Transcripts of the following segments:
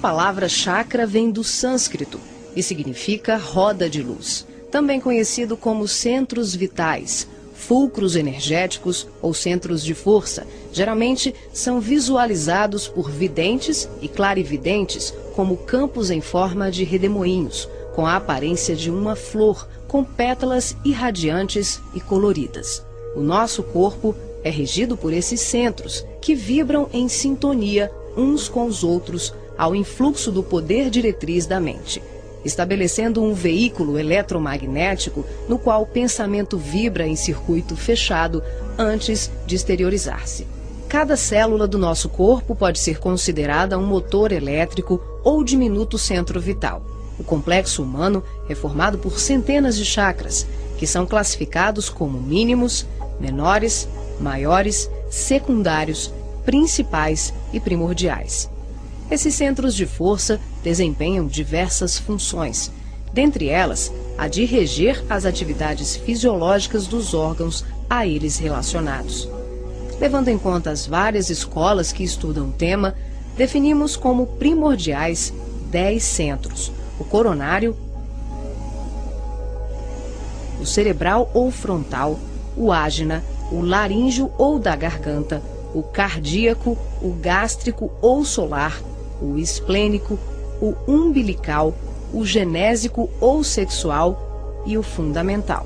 palavra chakra vem do sânscrito e significa roda de luz, também conhecido como centros vitais, fulcros energéticos ou centros de força. Geralmente são visualizados por videntes e clarividentes como campos em forma de redemoinhos, com a aparência de uma flor, com pétalas irradiantes e coloridas. O nosso corpo é regido por esses centros, que vibram em sintonia uns com os outros ao influxo do poder diretriz da mente, estabelecendo um veículo eletromagnético no qual o pensamento vibra em circuito fechado antes de exteriorizar-se. Cada célula do nosso corpo pode ser considerada um motor elétrico ou diminuto centro vital. O complexo humano é formado por centenas de chakras, que são classificados como mínimos, menores, maiores, secundários, principais e primordiais. Esses centros de força desempenham diversas funções, dentre elas a de reger as atividades fisiológicas dos órgãos a eles relacionados. Levando em conta as várias escolas que estudam o tema, definimos como primordiais 10 centros: o coronário, o cerebral ou frontal, o ágina, o laríngeo ou da garganta, o cardíaco, o gástrico ou solar, o esplênico, o umbilical, o genésico ou sexual e o fundamental.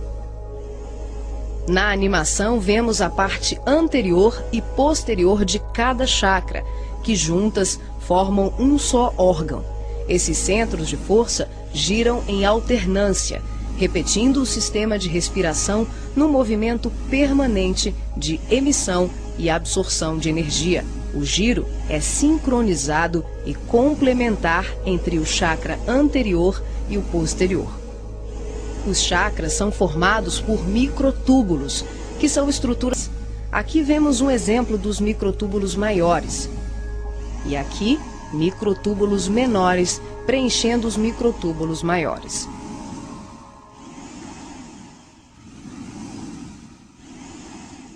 Na animação vemos a parte anterior e posterior de cada chakra, que juntas formam um só órgão. Esses centros de força giram em alternância, repetindo o sistema de respiração no movimento permanente de emissão e absorção de energia. O giro é sincronizado e complementar entre o chakra anterior e o posterior. Os chakras são formados por microtúbulos, que são estruturas. Aqui vemos um exemplo dos microtúbulos maiores. E aqui, microtúbulos menores preenchendo os microtúbulos maiores.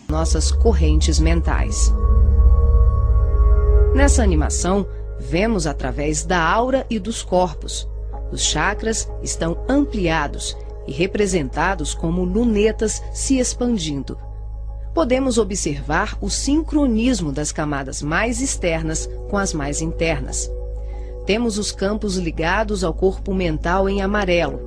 Nossas correntes mentais. Nessa animação, vemos através da aura e dos corpos. Os chakras estão ampliados e representados como lunetas se expandindo. Podemos observar o sincronismo das camadas mais externas com as mais internas. Temos os campos ligados ao corpo mental em amarelo,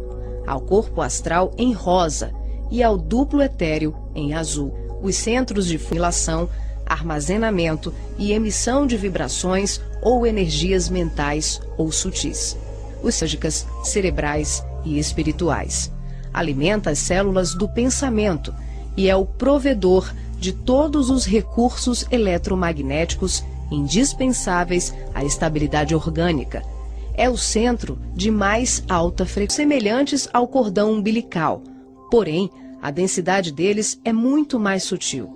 ao corpo astral em rosa e ao duplo etéreo em azul. Os centros de funilação, armazenamento e emissão de vibrações ou energias mentais ou sutis. Os mágicas, cerebrais e espirituais. Alimenta as células do pensamento e é o provedor de todos os recursos eletromagnéticos indispensáveis à estabilidade orgânica. É o centro de mais alta frequência, semelhantes ao cordão umbilical, porém, a densidade deles é muito mais sutil.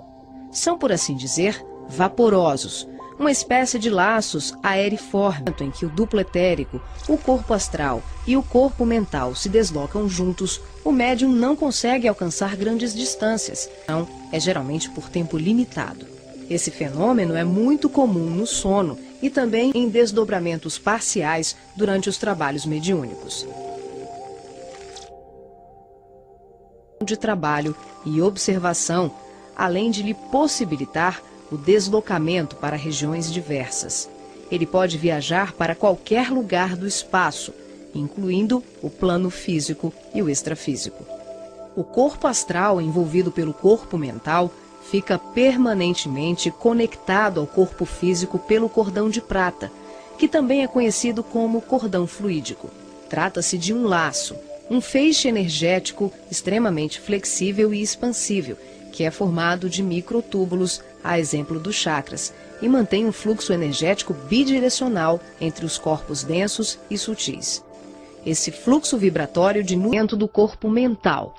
São, por assim dizer, vaporosos, uma espécie de laços aeriformes em que o duplo etérico, o corpo astral e o corpo mental se deslocam juntos. O médium não consegue alcançar grandes distâncias, não, é geralmente por tempo limitado. Esse fenômeno é muito comum no sono e também em desdobramentos parciais durante os trabalhos mediúnicos. De trabalho e observação, além de lhe possibilitar o deslocamento para regiões diversas. Ele pode viajar para qualquer lugar do espaço, incluindo o plano físico e o extrafísico. O corpo astral, envolvido pelo corpo mental, fica permanentemente conectado ao corpo físico pelo cordão de prata, que também é conhecido como cordão fluídico. Trata-se de um laço, um feixe energético extremamente flexível e expansível, que é formado de microtúbulos, a exemplo dos chakras, e mantém um fluxo energético bidirecional entre os corpos densos e sutis. Esse fluxo vibratório diminui dentro do corpo mental.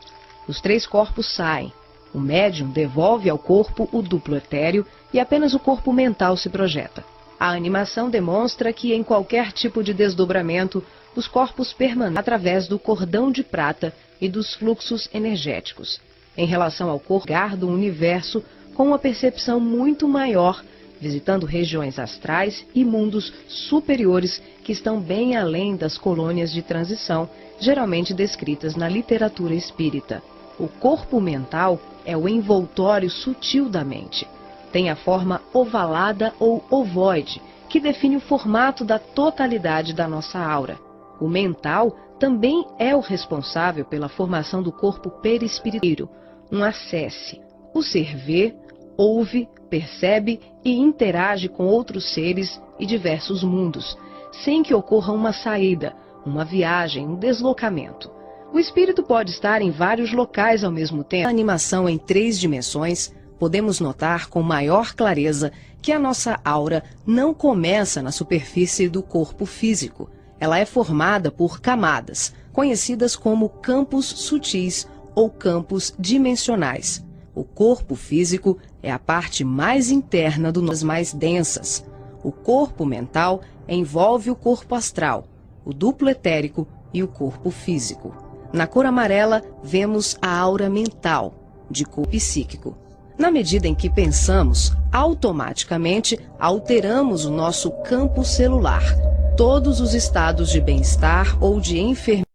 Os 3 corpos saem. O médium devolve ao corpo o duplo etéreo e apenas o corpo mental se projeta. A animação demonstra que em qualquer tipo de desdobramento, os corpos permanecem através do cordão de prata e dos fluxos energéticos. Em relação ao corpo do universo, com uma percepção muito maior visitando regiões astrais e mundos superiores que estão bem além das colônias de transição, geralmente descritas na literatura espírita. O corpo mental é o envoltório sutil da mente. Tem a forma ovalada ou ovoide, que define o formato da totalidade da nossa aura. O mental também é o responsável pela formação do corpo perispiritual, um acesse. O ser vê, ouve, percebe e interage com outros seres e diversos mundos, sem que ocorra uma saída, uma viagem, um deslocamento. O espírito pode estar em vários locais ao mesmo tempo. Na animação em 3 dimensões, podemos notar com maior clareza que a nossa aura não começa na superfície do corpo físico. Ela é formada por camadas, conhecidas como campos sutis ou campos dimensionais. O corpo físico é a parte mais interna das mais densas. O corpo mental envolve o corpo astral, o duplo etérico e o corpo físico. Na cor amarela, vemos a aura mental, de cor psíquico. Na medida em que pensamos, automaticamente alteramos o nosso campo celular. Todos os estados de bem-estar ou de enfermidade